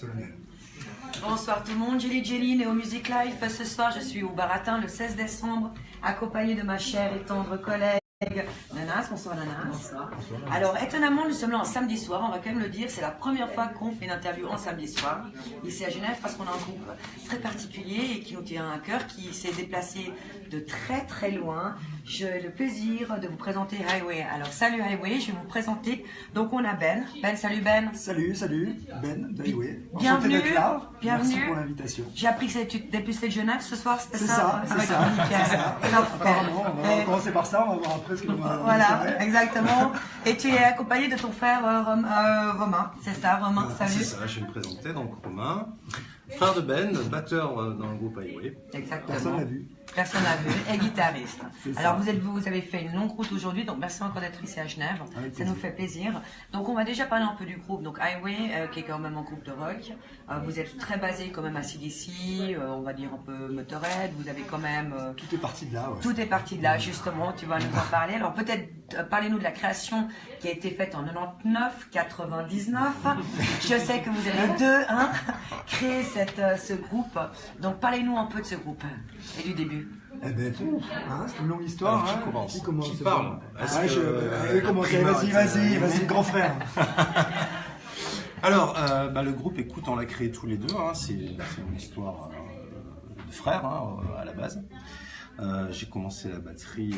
solennel. Bonsoir tout le monde, Jelly Néo Music Live. Ce soir, je suis au Baratin le 16 décembre, accompagnée de ma chère et tendre collègue Nanas. Bonsoir Nanas. Bonsoir. Alors, étonnamment, nous sommes là en samedi soir, on va quand même le dire, c'est la première fois qu'on fait une interview en samedi soir, ici à Genève, parce qu'on a un groupe très particulier et qui nous tient à cœur, qui s'est déplacé de très très loin. J'ai le plaisir de vous présenter Highway. Alors, salut Highway, je vais vous présenter. Donc, on a Ben. Ben, salut Ben. Salut, Ben de Highway. Bienvenue. Enchanté d'être là. Bienvenue. Merci pour l'invitation. J'ai appris que tu dépucelé de Genève ce soir, c'était C'est ça? ça, c'est ça. Apparemment, on va commencer par ça, on va voir après ce qu'on va. Voilà, exactement. Et tu es accompagné de ton frère Romain, c'est ça, Romain, salut. C'est ça, je vais me présenter, donc Romain, frère de Ben, batteur dans le groupe Highway. Exactement. Personne n'a vu. Personne n'a vu, et guitariste. Alors vous avez fait une longue route aujourd'hui, donc merci encore d'être ici à Genève, ça nous fait plaisir. Donc on va déjà parler un peu du groupe, donc Highway, qui est quand même un groupe de rock. Vous êtes très basé quand même à CDC, on va dire un peu Motorhead, vous avez quand même... Tout est parti de là, ouais. Tout est parti de là, justement, tu vas nous en parler. Alors peut-être parlez-nous de la création qui a été faite en 99, 99. Je sais que vous avez créé ce groupe, donc parlez-nous un peu de ce groupe et du début. Eh ben, c'est une longue histoire. Alors, qui commence Qui parle. Vas-y, grand frère. Alors, le groupe, écoute, on l'a créé tous les deux. C'est une histoire de frères à la base. J'ai commencé la batterie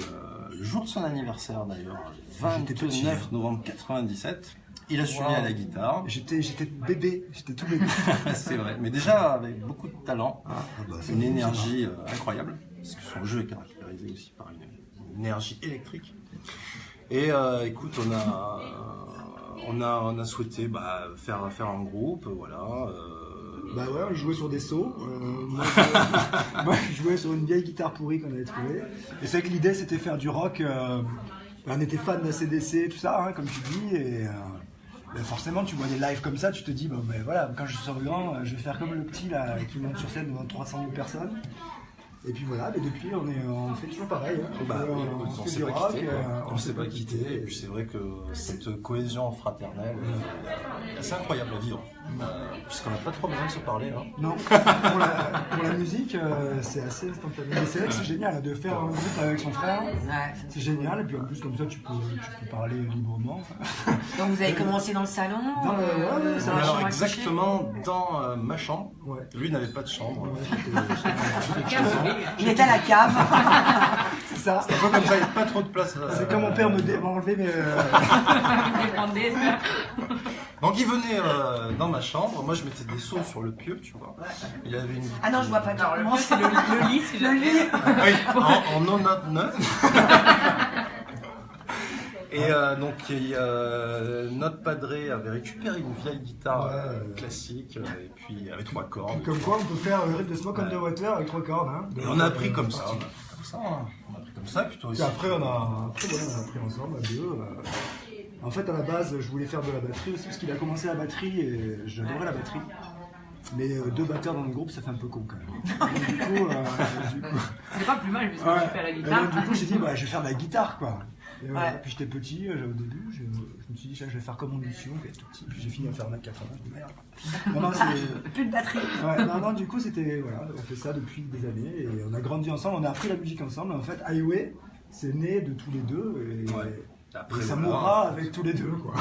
le jour de son anniversaire d'ailleurs, 29 novembre 97. Il a suivi à la guitare. J'étais bébé, j'étais tout bébé. C'est vrai, mais déjà avec beaucoup de talent, une énergie incroyable, parce que son jeu est caractérisé aussi par une énergie électrique. Et écoute, on a souhaité faire un groupe, voilà. On jouait sur des sauts. Moi, je jouais sur une vieille guitare pourrie qu'on avait trouvée. Et c'est vrai que l'idée, c'était faire du rock. On était fan de la CDC, tout ça, comme tu dis. Et forcément, tu vois des lives comme ça, tu te dis, voilà, quand je serai grand, je vais faire comme le petit là, qui monte sur scène devant 300 000 personnes. Et puis voilà, mais depuis on fait toujours pareil. On s'est pas quitté. Et puis c'est vrai que cette cohésion fraternelle, c'est incroyable à vivre. Puisqu'on n'a pas trop besoin de se parler. Non, pour la musique, c'est assez instantané. Mais c'est vrai que c'est génial de faire un groupe avec son frère. Ouais. C'est génial. Et puis en plus, comme ça, tu peux parler librement. Donc vous avez commencé dans le salon alors exactement dans ma chambre. Ouais. Lui n'avait pas de chambre. Il était à la cave. C'est ça. C'est un peu comme ça, il n'y a pas trop de place. C'est comme mon père m'a enlevé mes... Donc il venait dans ma chambre, moi je mettais des seaux sur le pieu, tu vois. Il avait une... Ah non, je vois pas comment c'est le lit, c'est le lit. En 99. Et donc notre padré avait récupéré une vieille guitare classique, et puis avec 3 cordes. Comme quoi on peut faire le rythme de Smoke on the Water avec 3 cordes. Et on a appris comme ça. On a appris comme ça, plutôt aussi. Et après on a appris ensemble à deux. En fait, à la base, je voulais faire de la batterie aussi, parce qu'il a commencé la batterie et j'adorais la batterie. Mais 2 batteurs dans le groupe, ça fait un peu con quand même. Du coup, c'est pas plus mal, puisque tu fais la guitare. Du coup, j'ai dit, je vais faire de la guitare, quoi. Et voilà. Puis j'étais petit, au début, je me suis dit, je vais faire comme mon émission, puis tout petit. Puis j'ai fini à faire 1m80, je dis merde. Non, plus de batterie. Non, du coup, c'était, voilà, on fait ça depuis des années et on a grandi ensemble, on a appris la musique ensemble. En fait, Highway, c'est né de tous les deux. Et ça mourra avec tous les deux, quoi.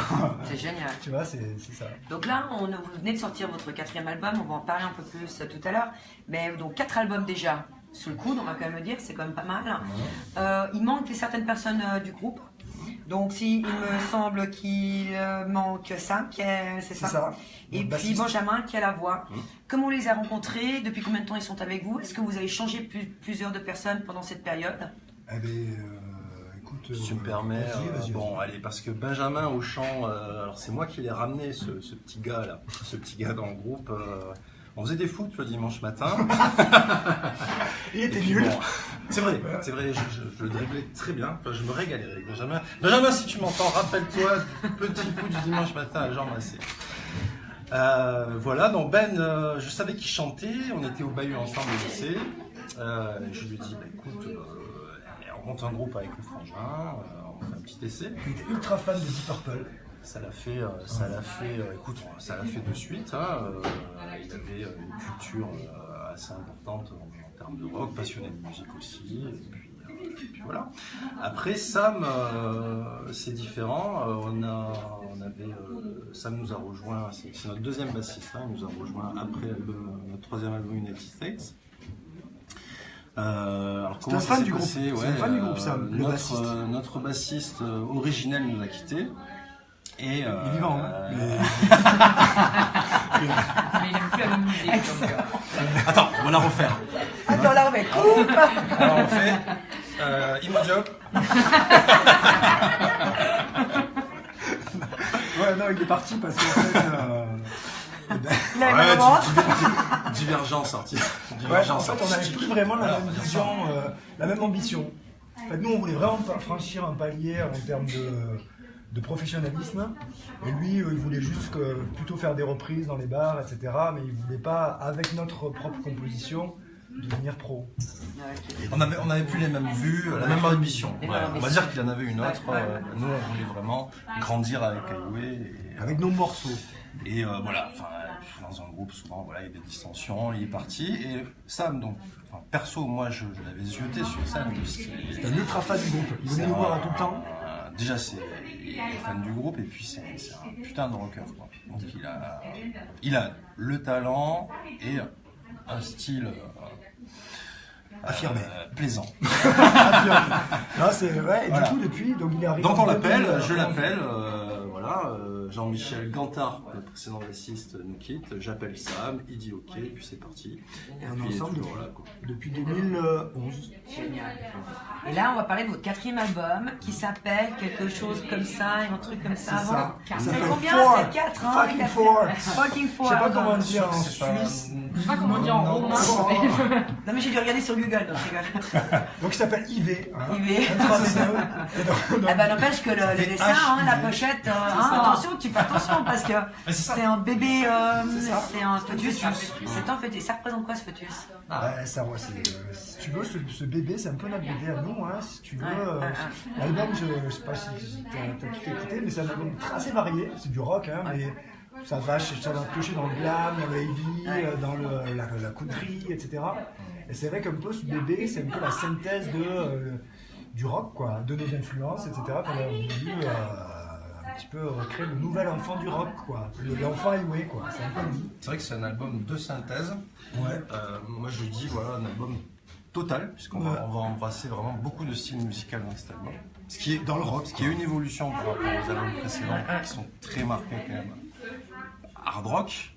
C'est génial. Tu vois, c'est ça. Donc là, vous venez de sortir votre 4e album, on va en parler un peu plus tout à l'heure. Mais donc 4 albums déjà sous le coude, on va quand même le dire, c'est quand même pas mal. Il manque certaines personnes du groupe. Donc il me semble qu'il manque 5, c'est ça. Et puis Benjamin qui a la voix. Comment on les a rencontrés? Depuis combien de temps ils sont avec vous? Est-ce que vous avez changé plusieurs de personnes pendant cette période? Si tu me permets, allez, parce que Benjamin au chant, alors c'est moi qui l'ai ramené, ce petit gars là, ce petit gars dans le groupe. On faisait des foot le dimanche matin. Il était nul. C'est vrai, je le driblais très bien. Enfin, je me régalais avec Benjamin. Benjamin, si tu m'entends, rappelle-toi du petit foot du dimanche matin à Jean Massé. Voilà, donc Ben, je savais qu'il chantait, on était au Bahut ensemble au lycée. Je lui ai dit, écoute, on monte un groupe avec le frangin, on fait un petit essai. Il était ultra fan de Deep Purple. Ça l'a fait, écoute, ça l'a fait de suite. Hein, il avait une culture assez importante en termes de rock, passionné de musique aussi. Et puis voilà. Après Sam, c'est différent. Sam nous a rejoint, c'est notre deuxième bassiste. Hein, il nous a rejoint après notre troisième album United States. Alors comment ça s'est passé? C'est un fan du groupe, Sam, notre bassiste originel nous a quittés. Et il est vivant, hein. Mais il n'aime plus la même musique. Attends, on va la refaire. Attends, là, on va coupe. Alors on fait Imojob. Ouais, non, il est parti parce qu'en fait. Il avait mal au ventre. Divergence. Ouais, en fait, on n'avait plus vraiment la même vision, la même ambition. En fait, nous, on voulait vraiment franchir un palier en termes de professionnalisme. Et lui, il voulait juste plutôt faire des reprises dans les bars, etc. Mais il voulait pas, avec notre propre composition, devenir pro. On avait plus les mêmes vues, la même ambition. Ouais. On va dire qu'il en avait une autre. Nous, on voulait vraiment grandir avec Highway. Avec nos morceaux. Et voilà, dans un groupe, souvent, voilà, il y a des distensions, il est parti. Et Sam, donc, perso, moi, je l'avais zioté sur Sam. C'est un ultra fan du groupe. Il venait nous voir tout le temps. Déjà, il est fan du groupe, et puis c'est un putain de rocker, quoi. Donc, il a le talent et un style affirmé, plaisant. Affirmé. Non, c'est vrai. Et voilà. Du coup, depuis, donc il est arrivé. Donc on l'appelle, je l'appelle. Voilà, Jean-Michel Gantard, le précédent bassiste, nous quitte. J'appelle Sam, il dit OK, et puis c'est parti. Et on est ensemble depuis 2011. Génial. Et là, on va parler de votre 4e album qui s'appelle quelque chose comme ça, un truc comme ça avant. C'est combien? C'est 4 ans. Fucking Four. Fucking Four. Je sais pas comment dire en Suisse. Je sais pas comment dire en romain. Non mais j'ai dû regarder sur Google, donc je rigole. Donc il s'appelle IV. IV. Eh ben n'empêche que le dessin, la pochette, attention, tu fais attention parce que c'est un bébé, c'est un fœtus. C'est un fœtus. Ça représente quoi ce fœtus? Ça, si tu veux, ce bébé, c'est un peu notre bébé à nous. Hein, si tu veux, l'album, je sais pas si t'as tout écouté, mais c'est un album assez varié. C'est du rock, hein, mais ça va piocher dans le glam, dans le heavy, dans la country, etc. Et c'est vrai qu'un peu ce bébé, c'est un peu la synthèse du rock, quoi, de nos influences, etc. Qu'on a voulu un petit peu recréer le nouvel enfant du rock, quoi. L'enfant Highway, quoi. C'est un peu dit. C'est vrai que c'est un album de synthèse. Ouais. Moi je dis voilà un album total, puisqu'on va embrasser vraiment beaucoup de styles musicaux dans cet album. Ce qui est dans le rock, ce qui est une évolution par rapport aux albums précédents qui sont très marqués quand même. Hard rock,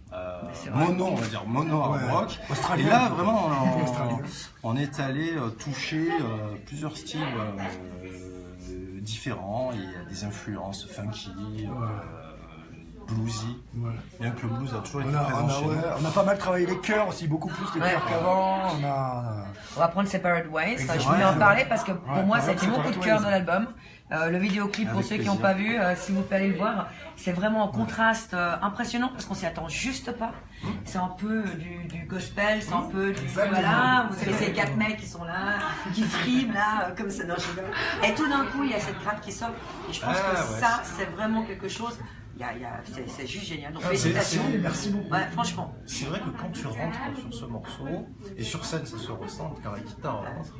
mono, on va dire mono hard rock. Australien. Et là vraiment on est allé toucher plusieurs styles différents. Il y a des influences funky, bluesy, bien que le blues a toujours été présent chez nous. On a pas mal travaillé les chœurs aussi, beaucoup plus les chœurs qu'avant. On va prendre Separate Ways. Je voulais en parler parce que pour moi, ça a été mon coup de cœur de l'album. Le vidéoclip, pour ceux qui n'ont pas vu, si vous pouvez aller le voir, c'est vraiment un contraste impressionnant parce qu'on s'y attend juste pas. C'est un peu du gospel, c'est un peu du voilà, vous savez ces 4 mecs qui sont là, qui friment là, comme ça. Non, et tout d'un coup, il y a cette grappe qui sort. Et je pense que ça, c'est vraiment quelque chose. C'est juste génial. Donc félicitations. Merci beaucoup. Ouais, franchement. C'est vrai que quand tu rentres sur ce morceau, et sur scène ça se ressent, quand la guitare rentre,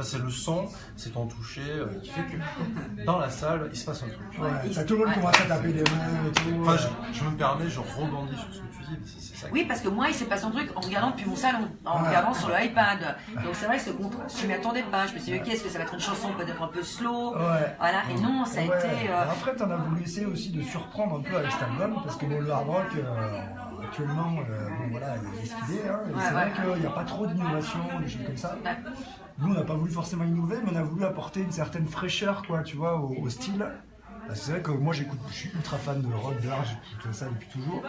c'est le son, c'est ton toucher qui fait que dans la salle il se passe un truc. T'as tout le monde commence à taper des mains et tout. Enfin, je me permets, je rebondis sur ce que tu dis, mais c'est ça. Oui, parce que moi il s'est passé un truc en regardant depuis mon salon, en regardant sur le iPad. Donc c'est vrai que ce contraste, je m'y attendais pas. Je me suis dit, ok, est-ce que ça va être une chanson peut-être un peu slow? Voilà, et non, ça a été. Après, t'en as voulu essayer aussi de surprendre un peu avec cet album parce que le hard rock actuellement voilà, il est ce qu'il est, hein, et c'est vrai qu'il n'y a pas trop d'innovation, des choses comme ça. Nous on n'a pas voulu forcément innover, mais on a voulu apporter une certaine fraîcheur, quoi, tu vois, au style. C'est vrai que moi je suis ultra fan de rock, j'écoute ça depuis toujours.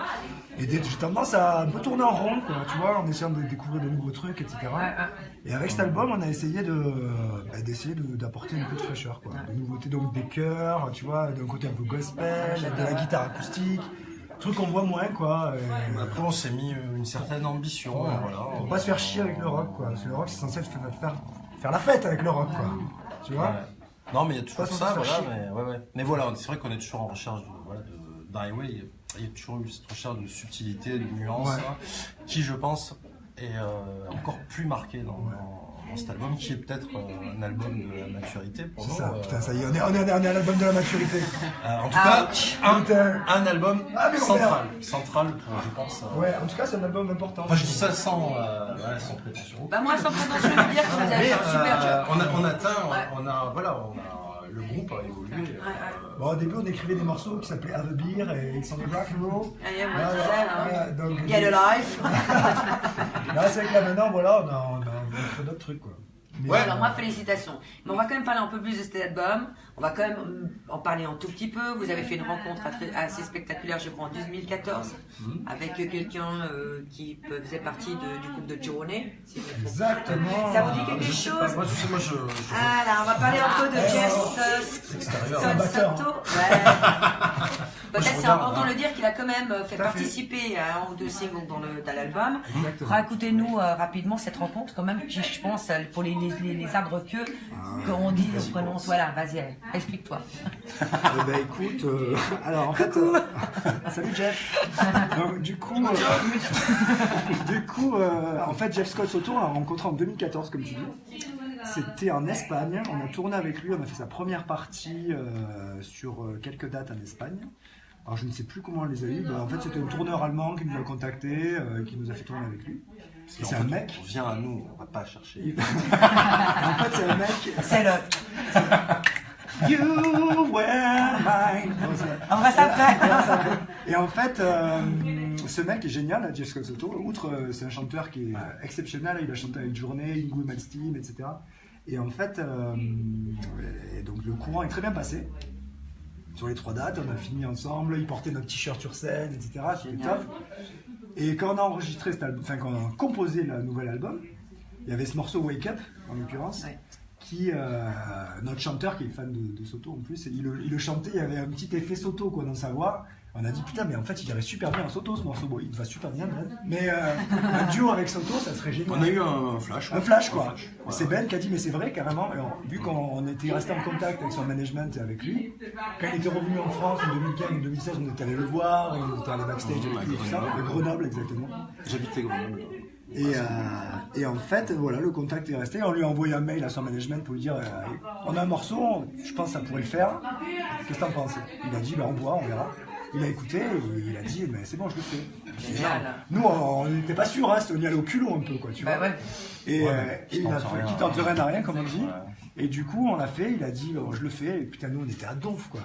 Et j'ai tendance à un peu tourner en rond, quoi, tu vois, en essayant de découvrir de nouveaux trucs, etc. Et avec cet album, on a essayé d'apporter un peu de fraîcheur, quoi. De nouveautés, donc des chœurs, tu vois, d'un côté un peu gospel, de la guitare acoustique. Truc qu'on voit moins, quoi. Après on s'est mis une certaine ambition, voilà. Pour pas se faire chier avec le rock, quoi. Parce que le rock c'est censé faire la fête avec le rock, quoi. Tu vois. Non, mais il y a toujours Pas ça, sans voilà. se faire Mais voilà, c'est vrai qu'on est toujours en recherche d'highway. Il y a toujours eu cette recherche de subtilité, de nuance, qui, je pense, est encore plus marquée dans cet album, qui est peut-être un album de la maturité pour nous. C'est ça, putain, ça y est, on est à l'album de la maturité. En tout cas, un album central pour, je pense. Ouais, en tout cas, c'est un album important. Enfin, je dis ça sans prétention. Bah moi, sans prétention, je veux dire que vous avez fait un super job. Le groupe a évolué. Bon, au début, on écrivait des morceaux qui s'appelaient Have a Beer et It's on the Rock and Roll. Donc, Get a Life. Là, c'est vrai que là, maintenant, voilà, on a fait d'autres trucs, quoi. Mais alors moi, félicitations. Mais on va quand même parler un peu plus de cet album. On va quand même en parler un tout petit peu. Vous avez fait une rencontre assez spectaculaire, je crois, en 2014, avec quelqu'un qui faisait partie du groupe de Journey. Si exactement. Ça vous dit quelque chose? Voilà, on va parler un peu de Jess Soto. Peut-être c'est important de le dire qu'il a quand même fait participer à un ou deux singles dans l'album. Racontez-nous rapidement cette rencontre, quand même, je pense, pour les ardrequeux, qu'on dit, on prononce. Voilà, vas-y, explique-toi. Ben écoute, alors en fait, salut Jeff. Donc, du coup, en fait, Jeff Scott Soto, on l'a rencontré en 2014, comme tu dis. C'était en Espagne. On a tourné avec lui. On a fait sa première partie sur quelques dates en Espagne. Alors je ne sais plus comment on les a eu. En fait, c'était un tourneur allemand qui nous a contacté, qui nous a fait tourner avec lui. C'est un mec. On vient à nous, on va pas chercher. En fait, c'est un mec. C'est le. You were mine. On va s'après. Et en fait, ce mec est génial, Jeff Scott Soto. Outre, c'est un chanteur qui est exceptionnel. Il a chanté avec Journey, Ingrid Malmsteen, etc. Et en fait, donc le courant est très bien passé. Sur les 3 dates, on a fini ensemble. Il portait notre t-shirt sur scène, etc. C'était top. Et quand on a enregistré cet album, enfin quand on a composé le nouvel album, il y avait ce morceau Wake Up, en l'occurrence, qui, notre chanteur qui est fan de Soto en plus, il le chantait, il y avait un petit effet Soto quoi, dans sa voix. On a dit putain, mais en fait il irait super bien en Soto ce morceau, bon, il va super bien, mais un duo avec Soto ça serait génial. On a eu un flash. Un flash quoi. C'est Ben qui a dit, mais c'est vrai carrément. Alors, vu qu'on était resté en contact avec son management et avec lui, quand il était revenu en France en 2015 ou 2016, on était allé le voir, on était allé backstage avec lui, tout ça, à Grenoble exactement. J'habitais Grenoble. Et en fait, voilà, le contact est resté. On lui a envoyé un mail à son management pour lui dire on a un morceau, je pense que ça pourrait le faire. Qu'est-ce que t'en penses? Il a dit on voit, on verra. Il a écouté et il a dit mais c'est bon, je le fais. Génial. Nous, on n'était pas sûrs, hein, on y allait au culot un peu, quoi, tu vois. Et il a fait qui tente rien à rien, comme on dit. Et du coup, on l'a fait, il a dit je le fais. Et putain, nous, on était à donf, quoi.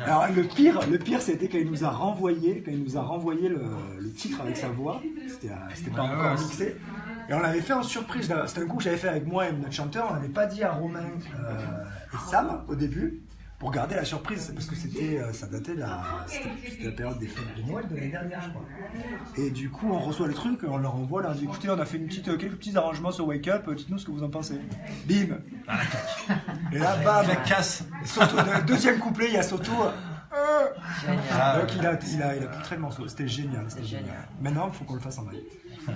Alors le pire c'était quand il nous a renvoyé le titre avec sa voix, c'était pas encore mixé, et on l'avait fait en surprise. C'était un coup que j'avais fait avec moi et notre chanteur. On n'avait pas dit à Romain et Sam au début pour garder la surprise, parce que ça datait c'était la période des fêtes de Noël de l'année dernière, je crois. Et du coup on reçoit le truc, on leur envoie, on leur dit écoutez, on a fait quelques petits arrangements sur Wake Up, dites-nous ce que vous en pensez. Bim. Et là bam, la casse. Soto, deuxième couplet, il y a Soto. Donc il a filtré le morceau, c'était génial. Maintenant il faut qu'on le fasse en live.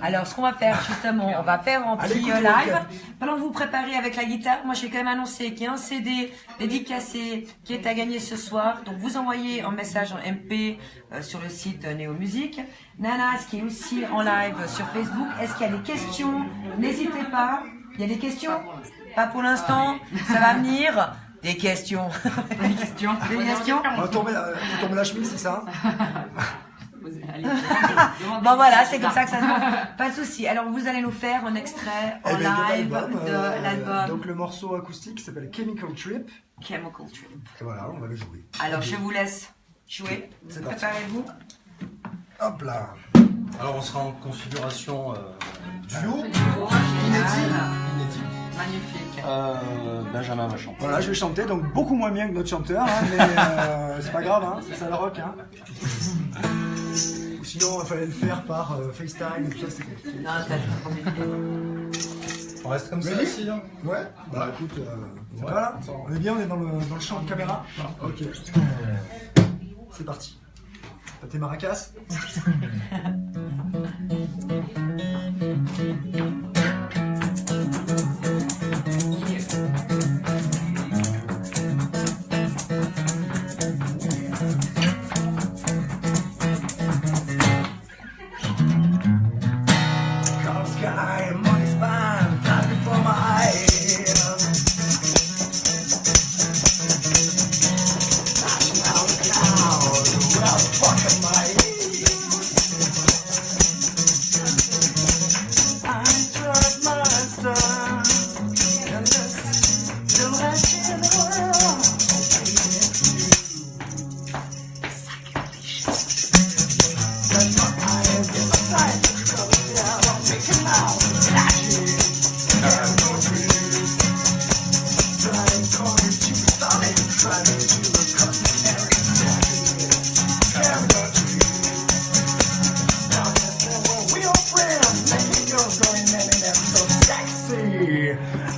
Alors, ce qu'on va faire, justement, on va faire en petit live. Pendant que vous préparez avec la guitare, moi, je vais quand même annoncer qu'il y a un CD dédicacé qui est à gagner ce soir. Donc, vous envoyez un message en MP sur le site Néo Musique. Nanas, qui est aussi en live sur Facebook. Est-ce qu'il y a des questions? N'hésitez pas. Il y a des questions? Pas pour l'instant. Ça va venir. Des questions. Des questions. On va tomber la chemise, c'est ça? Bon voilà, c'est comme ça que ça se passe. Pas de souci. Alors vous allez nous faire un extrait en live de l'album. Donc le morceau acoustique s'appelle Chemical Trip. Chemical Trip. Et voilà, on va le jouer. Alors je vous laisse jouer. Préparez-vous. Hop là. Alors on sera en configuration duo. Inédit. Magnifique. Benjamin va chanter. Voilà, je vais chanter, donc beaucoup moins bien que notre chanteur, hein, mais c'est pas grave, hein, c'est ça le rock. Hein. Ou sinon, il fallait le faire par FaceTime, tout ça, c'est compliqué. Non, on reste comme ça ici, hein. Ouais, bah écoute, voilà, on est bien, on est dans le champ de caméra. Ok. C'est parti. T'as tes maracas?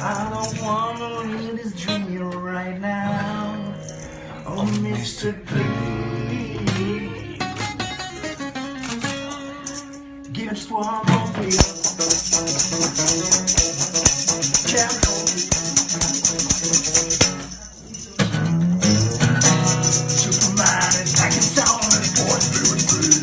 I don't wanna live this dream right now. Oh, Mr. Please, give it just one more please. Can't hold it. Superman is back in town and the boys doing good.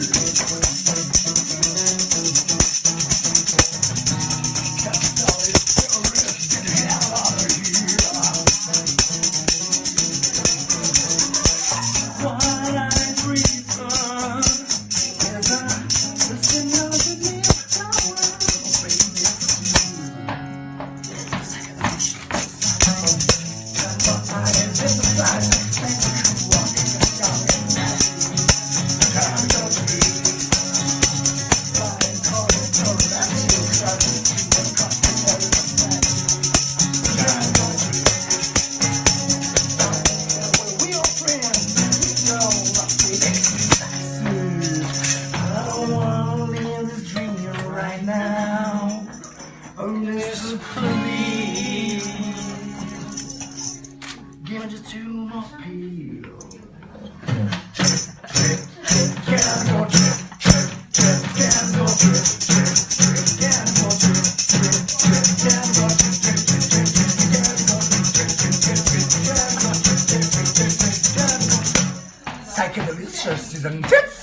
Psychedelicious season tits.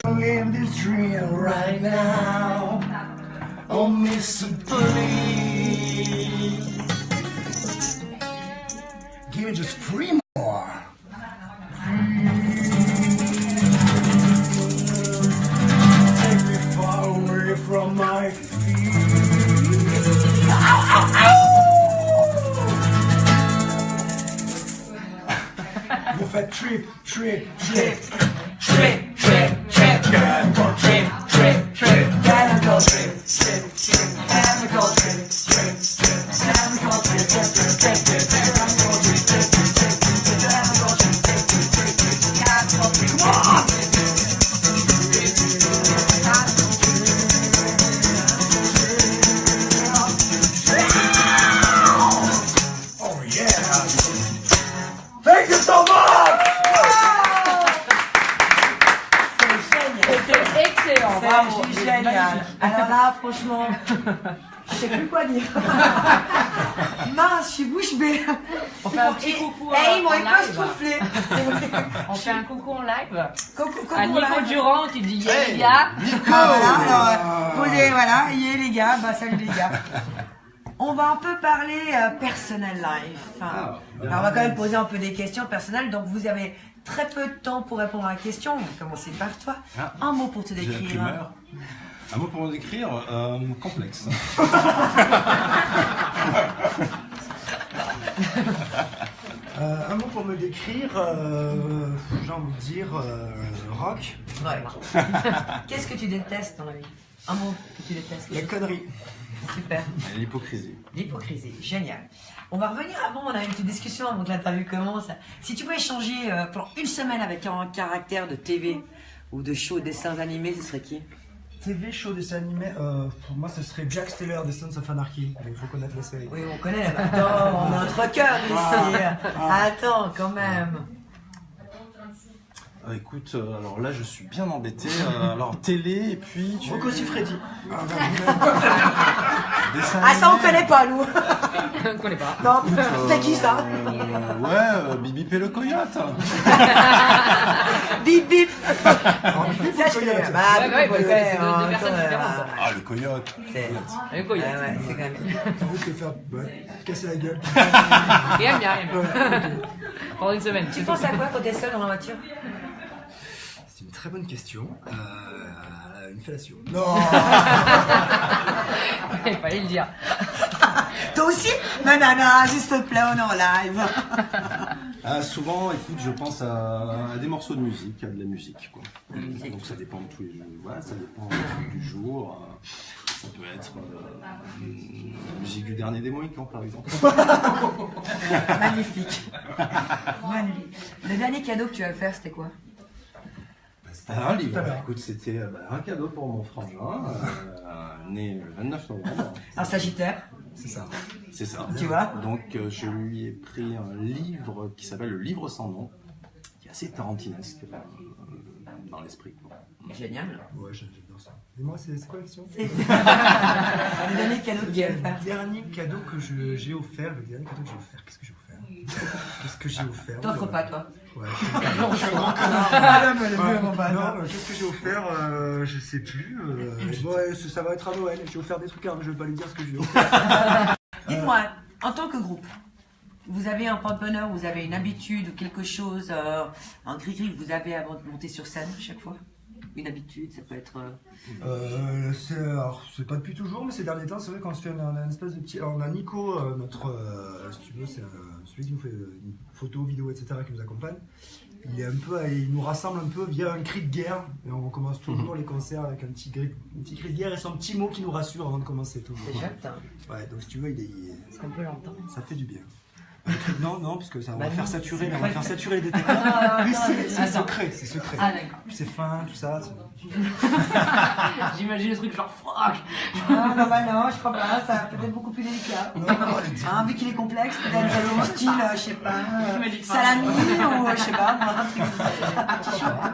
Live this dream right now. Oh, Mr. Please, give me just 3 more. Take me far away from my feet. Ow, ow, ow. Vous faites trip, trip, trip. Trip, trip, trip, chemical trip, trip, trip, chemical trip, trip, trip, chemical trip, trip, trip, chemical trip, trip, trip, trip, trip, chemical trip, trip, trip, trip, chemical trip, trip, trip, trip, chemical trip. Come on! Oh yeah! Thank you so much! Excellent, bravo. C'est génial. Alors là, franchement, je sais plus quoi dire. Mince, je suis bouche bée. On fait un petit coucou ils m'ont en live. époustouflé. On fait un coucou en live Coucou à Nico live. Durand qui dit yeah les gars. Voilà, alors, posez, voilà, les gars, bah salut les gars. On va un peu parler personnel life. Alors, on va quand même poser un peu des questions personnelles. Donc vous avez très peu de temps pour répondre à la question. On va commencer par toi. Un mot pour te J'ai la décrire. primeur. Un mot pour me décrire, complexe. Un mot pour me décrire, j'ai envie de dire rock. Ouais. Qu'est-ce que tu détestes dans la vie? Un mot que tu détestes. La connerie. Super. L'hypocrisie. L'hypocrisie, génial. On va revenir avant, on a une petite discussion avant que l'interview commence. Si tu pouvais échanger pendant une semaine avec un caractère de TV ou de show, dessins animés, ce serait qui? TV, show, dessin animé, pour moi ce serait Jack Steller des Sons of Anarchy. Il faut connaître la série. Oui, on connaît. Attends, on a notre cœur ici. Attends, quand même. Écoute, alors là je suis bien embêté. Alors télé et puis tu... Rocco Siffredi. Dessin Ah, ça on animé. connaît pas, nous. On ne connaît pas. Non, c'est qui ça? Bibi et le coyote. Bip bip. Ça, je connais. Coyote. Bah, Ouais, ouais, oui, c'est deux en même personnes temps, différentes. Ah le coyote. C'est... Un coyote. Ouais, c'est quand même... T'as envie de te faire casser la gueule. Il aime bien, il aime bien. Pendant une semaine. Tu penses à quoi quand t'es seul dans la voiture? C'est une très bonne question. Une fellation. Non. Il fallait le dire. Toi aussi? Mais nana, s'il te plaît, on est en live. Souvent, écoute, je pense à des morceaux de musique, à de la musique, quoi. Donc ça dépend de tous les jours. Voilà, ça dépend du jour. Ça peut être la musique du dernier des Mohicans, par exemple. Magnifique. Magnifique. Le dernier cadeau que tu as fait, c'était quoi? C'était un livre. Écoute, c'était un cadeau pour mon frangin, né le 29 novembre. Un Sagittaire. C'est ça. C'est ça. Tu vois? Donc je lui ai pris un livre qui s'appelle Le Livre sans nom, qui est assez tarantinesque dans l'esprit. Génial. Ouais, j'adore ça. Et moi, c'est quoi la question? Le dernier cadeau que tu as fait. Le dernier cadeau que j'ai offert, qu'est-ce que j'ai offert? Qu'est-ce que j'ai offert? T'offres pas, toi? Ouais, je suis un grand connard. Madame, elle est bien en bas. Non, qu'est-ce que j'ai offert? Je sais plus. Ouais, ça va être à Noël. J'ai offert des trucs, hein, je vais pas lui dire ce que j'ai offert. Dites-moi, en tant que groupe, vous avez un porte-bonheur, vous avez une habitude ou quelque chose, un gris-gris que vous avez avant de monter sur scène à chaque fois? Une habitude, ça peut être... c'est pas depuis toujours, mais ces derniers temps, c'est vrai qu'on se fait une espèce de petit... Alors, on a Nico, notre... si tu veux, c'est celui qui nous fait une photo, vidéo, etc., qui nous accompagne. Il nous rassemble un peu via un cri de guerre. Et on commence toujours les concerts avec un petit cri de guerre et son petit mot qui nous rassure avant de commencer toujours. Déjà, putain. Ouais, donc si tu veux, Est-ce qu'on peut l'entendre? ça fait du bien. Non, parce que ça va faire non, saturer, c'est on va pas faire le- saturer les détecteurs. Oui, c'est attends. secret, c'est secret. Ah, d'accord. C'est fin, tout ça. J'imagine le truc genre fuck. Ah, non, bah non, je crois pas, ça peut être beaucoup plus délicat. Hein, vu qu'il est complexe, peut-être au style, je sais pas, salami ou je sais pas, un petit choix.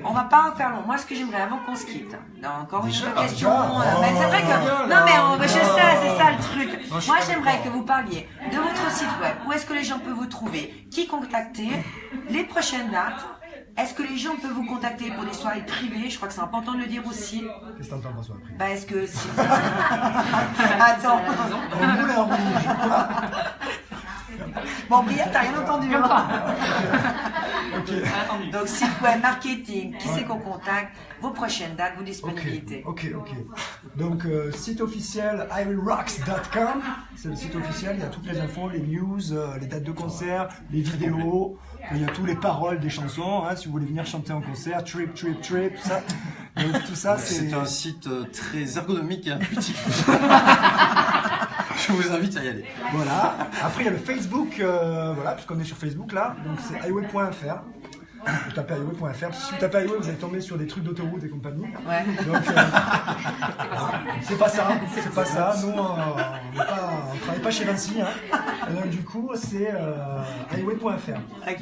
On va pas en faire long. Moi, ce que j'aimerais avant qu'on se quitte, encore une question. Mais c'est vrai que. Non, mais je sais, c'est ça le truc. Moi, j'aimerais que vous parliez de votre site web. Où est-ce que les gens peuvent vous trouver? Qui contacter? Les prochaines dates? Est-ce que les gens peuvent vous contacter pour des soirées privées? Je crois que c'est important de le dire aussi. Qu'est-ce que t'entends par soirée privée? Bah, est-ce que si. Attends. Au moulin rouge. Bon, Brian, t'as rien entendu. Hein. Ok. Donc, site web, marketing, qui c'est qu'on contacte, vos prochaines dates, vos disponibilités. Ok. Donc, site officiel iwillrocks.com. C'est le site officiel, il y a toutes les infos, les news, les dates de concert, les vidéos, il y a tous les paroles des chansons, hein, si vous voulez venir chanter en concert, trip, tout ça. Donc, tout ça, C'est un site très ergonomique et intuitif. Je vous invite à y aller. Voilà. Après, il y a le Facebook, voilà, puisqu'on est sur Facebook là, donc c'est highway.fr. Vous tapez highway.fr. Si vous tapez highway, vous allez tomber sur des trucs d'autoroute et compagnie. Ouais. Donc, c'est pas ça. Nous, on travaille pas chez Vinci. Hein. Et donc, du coup, c'est highway.fr. Ok,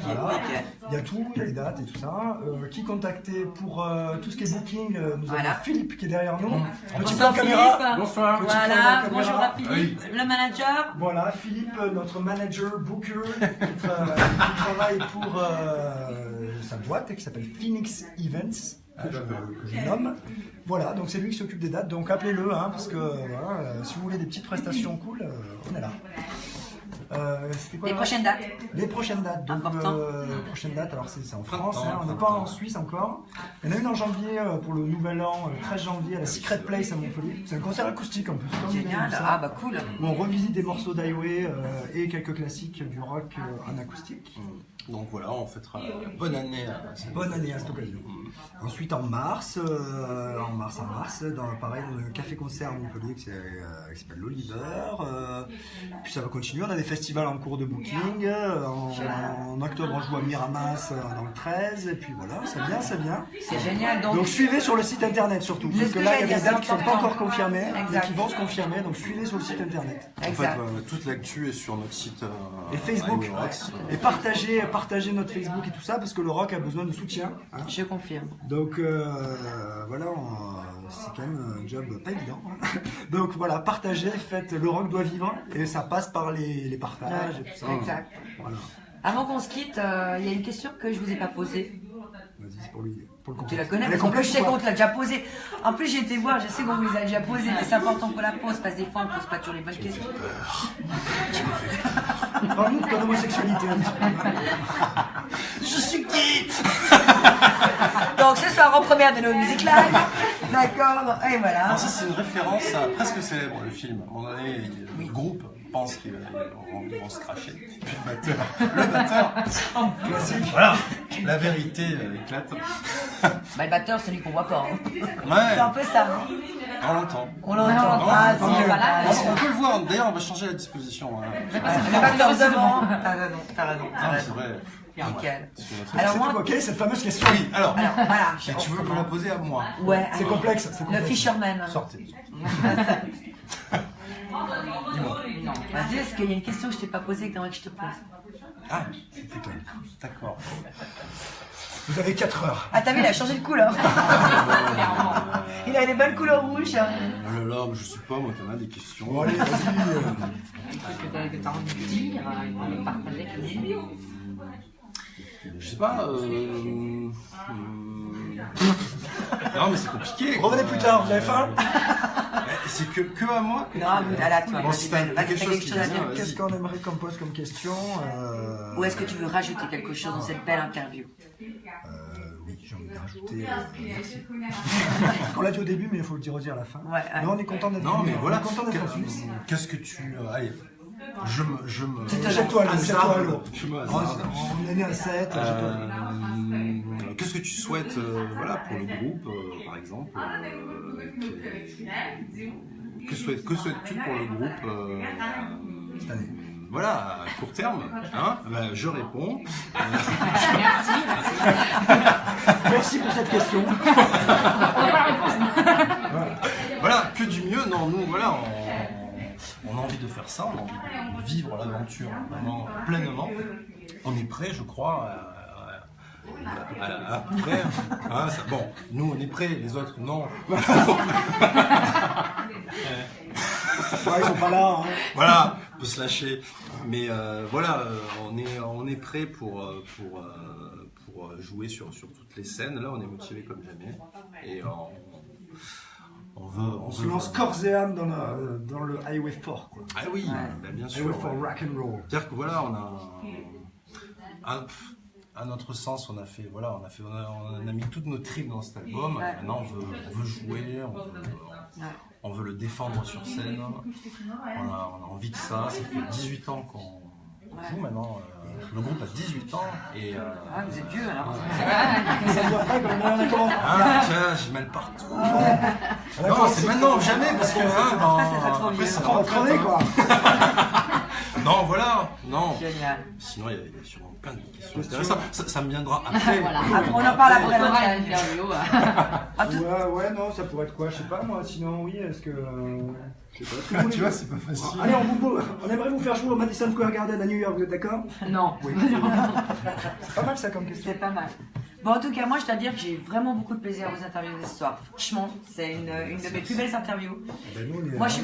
Voilà. nickel. Il y a tout, il y a les dates et tout ça. Qui contacter pour tout ce qui est booking? Nous Voilà. avons Philippe qui est derrière nous. Petit Bonsoir, plan caméra. Philippe. Bonsoir. Petit plan Voilà, caméra. bonjour à Philippe, le manager. Voilà, Philippe, notre manager, booker, qui travaille pour sa boîte qui s'appelle Phoenix Events, que je nomme. Voilà, donc c'est lui qui s'occupe des dates, donc appelez-le, hein, parce que voilà, si vous voulez des petites prestations cool, on est là. C'était quoi, Les là prochaines dates. Les prochaines dates. Donc, Important. prochaines dates, alors c'est en France, hein, on n'est pas en Suisse encore. Il y en a une en janvier pour le nouvel an, le 13 janvier à la Secret Place à Montpellier. C'est un concert acoustique en plus. comme Génial. ça. Ah bah cool. Où on revisite des morceaux d'Highway et quelques classiques du rock en acoustique. Donc voilà, on fêtera bonne année à cette Bonne année à cette occasion. Ensuite en mars, pareil dans le café-concert à Montpellier qui s'appelle l'Oliver. Puis ça va continuer, on a des festivals en cours de booking. En octobre on joue à Miramas dans le 13. Et puis voilà, ça vient. C'est génial. Donc suivez sur le site internet surtout. C'est Parce ce que que là il y a j'allais des dire, dates qui ne sont c'est pas important. encore confirmées, mais Exact. qui vont se confirmer. Donc suivez sur le site internet. En fait, Exact. toute l'actu est sur notre site Et Facebook. Highway Rocks. Et partagez notre Facebook et tout ça parce que le rock a besoin de soutien. Hein. Je confirme. Donc voilà, c'est quand même un job pas évident. Hein. Donc voilà, partagez, faites le rock doit vivre et ça passe par les partages et tout ça. Exact. Voilà. Avant qu'on se quitte, il y a une question que je vous ai pas posée. Vas-y, c'est pour lui. Pour le Tu la complexe. connais Elle est parce qu'en plus complète je sais ou pas qu'on te l'a déjà posée. En plus j'ai été voir, je sais qu'on vous l'a déjà posée, mais c'est important qu'on la pose parce que des fois on pose pas toujours les bonnes questions. Parle-nous de ton homosexualité un petit peu. Je suis quitte. Donc ce soir en première de nos Music Live. D'accord, et voilà. Alors ça c'est une référence presque célèbre, le film. À un moment donné, le groupe pense qu'ils vont se cracher. Puis le batteur, classique. Voilà, la vérité éclate. Le batteur, c'est celui qu'on voit pas. Hein. Ouais. C'est un peu ça. Hein. On l'entend. On l'entend. Ah, si, on peut le voir. D'ailleurs, on va changer la disposition. Le batteur devant. T'as raison. C'est vrai. Nickel. Alors moi, ok, cette fameuse question. Oui, alors voilà. Et tu veux me la poser à moi? Ouais. C'est complexe. Le Fisherman. Sortez. Dis-moi. Vas-y, est-ce qu'il y a une question que je t'ai pas posée et que t'aimerais que je te pose? Ah, putain. D'accord. Vous avez 4 heures. Ah, t'as vu, il a changé de couleur. Il a des belles couleurs rouges. Oh là là, je sais pas, moi, t'en as des questions. Bon, allez, vas-y. Que t'as envie de dire, de partager avec nous. Je sais pas. Non, mais c'est compliqué. Revenez plus tard, vous avez faim? C'est que à moi? Non, là, toi. Bon, si t'as quelque chose qui à dire. Qu'est-ce qu'on aimerait qu'on pose comme question? Ou est-ce que tu veux rajouter quelque chose dans cette belle interview? Oui, j'ai envie de rajouter. On l'a dit au début, mais il faut le dire à la fin. Ouais. Non, on est content d'être Non, mais voilà. On est content d'être en Suisse. Qu'est-ce que tu. Allez. Je me. Jette-toi à l'eau, jette-toi à l'eau. Je me On est né à 7. Qu'est-ce que tu souhaites voilà, pour le groupe, par exemple Que souhaites-tu pour le groupe Cette année. Voilà, à court terme, hein, je réponds. Merci pour cette question. Voilà, que du mieux. Non, nous, voilà, on a envie de faire ça, on a envie de vivre l'aventure vraiment pleinement. On est prêt, je crois, à peu près. Hein, bon, nous, on est prêts, les autres, non. Ouais, ils sont pas là. Hein. Voilà, on peut se lâcher. Mais voilà, on est prêt pour jouer sur toutes les scènes. Là, on est motivé comme jamais. Et on se lance corps et âme dans le Highway 4. Quoi. Ah oui, bien sûr. Highway 4 rock and roll. C'est-à-dire que voilà, on a à notre sens, on a mis toutes nos tripes dans cet album. Maintenant, on veut jouer, on veut le défendre sur scène. On a envie de ça. Ça fait 18 ans qu'on joue maintenant. Le groupe a 18 ans et. Vous êtes vieux alors. Ça dure pas comme on a commencé. Tiens, j'ai mal partout. Non, c'est maintenant ou jamais parce que. Après, ça va crever quoi. Non, voilà. Non. Génial. Sinon, il y a sûrement plein de questions intéressantes. Ça me viendra après. Voilà. Après, on en parle après l'interview. Ouais, non, ça pourrait être quoi? Je sais pas moi. Sinon, oui, est-ce que. Je sais pas. Tu vois, c'est pas facile. Allez, on aimerait vous faire jouer au Madison Square Garden à New York, vous êtes d'accord? Non. Oui. C'est pas mal ça comme question. C'est pas mal. Bon, en tout cas, moi, je dois dire que j'ai vraiment beaucoup de plaisir à vous interviewer ce soir. Franchement, c'est une de mes plus belles interviews. Moi, je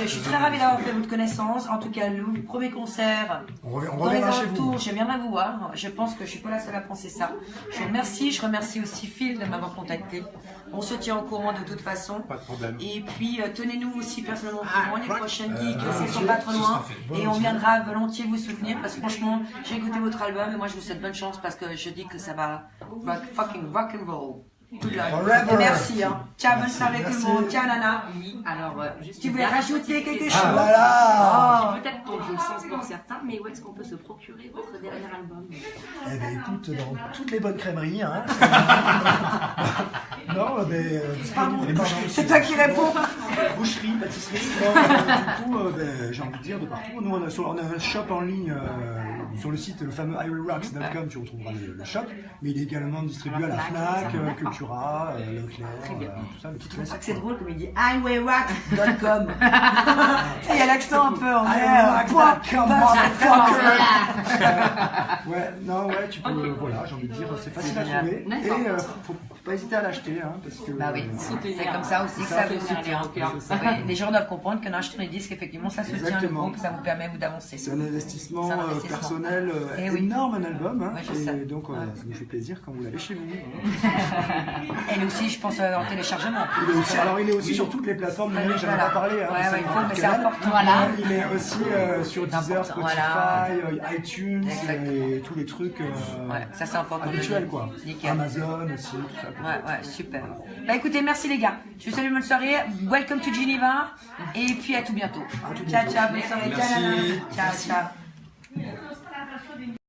suis très ravie d'avoir fait votre connaissance. En tout cas, le premier concert, on dans les reviendra chez vous. alentours, je viendrai vous voir. Je pense que je suis pas la seule à penser ça. Je remercie aussi Phil de m'avoir contacté. On se tient au courant de toute façon. Pas de problème. Et puis, tenez-nous aussi personnellement au courant. Les prochaines geeks, ce sont pas trop loin. Et on viendra volontiers vous soutenir parce que franchement, j'ai écouté votre album et moi, je vous souhaite bonne chance parce que je dis que ça va rock and roll. Good luck. Et merci. Hein. Ciao, bonne soirée tout le monde. Ciao, Nana. Oui, alors, juste Tu voulais rajouter quelque chose? Ah là là. Peut-être pour le sens pour certains, mais où est-ce qu'on peut se procurer votre dernier album? Eh ben écoute, dans toutes les bonnes crèmeries, hein. Non, mais les boucheries. C'est toi qui réponds. Boucherie, pâtisserie. Du coup, j'ai envie de dire de partout. Nous, on a un shop en ligne sur le site, le fameux highwayrocks.com. Tu retrouveras le shop, mais il est également distribué à la Fnac, Cultura, Leclerc, tout ça. C'est pour ça que c'est drôle comme il dit highwayrocks.com. Il y a l'accent un peu en Ouais, non, ouais, tu peux. Voilà, j'ai envie de dire, c'est facile à trouver. Et pas hésiter à l'acheter, hein, parce que... Bah oui, c'est comme ça aussi que ça, ça vous soutient. Oui, les gens doivent comprendre qu'en achetant des disques, effectivement, ça soutient le Exactement. groupe, ça vous permet vous d'avancer. C'est un investissement, C'est un investissement. personnel Eh oui. énorme, un album. Hein, Ouais, je sais. et donc, ça nous fait plaisir quand vous l'avez chez vous. Elle aussi, je pense, en téléchargement. Il est aussi sur toutes les plateformes, Voilà. j'en ai pas parlé. Hein, Ouais, mais ouais, il faut, mais c'est canal. important. Voilà. Il est aussi sur Deezer, Spotify, Voilà. iTunes Exactement. et tous les trucs Ouais, ça c'est important. habituels, quoi. Nickel. Amazon aussi, tout ça. Ouais, super. Bah écoutez, merci les gars. Je vous salue, bonne soirée. Welcome to Geneva. Et puis à tout bientôt. À tout Ciao, bientôt. ciao. Bonne soirée. Merci. Ciao, ciao.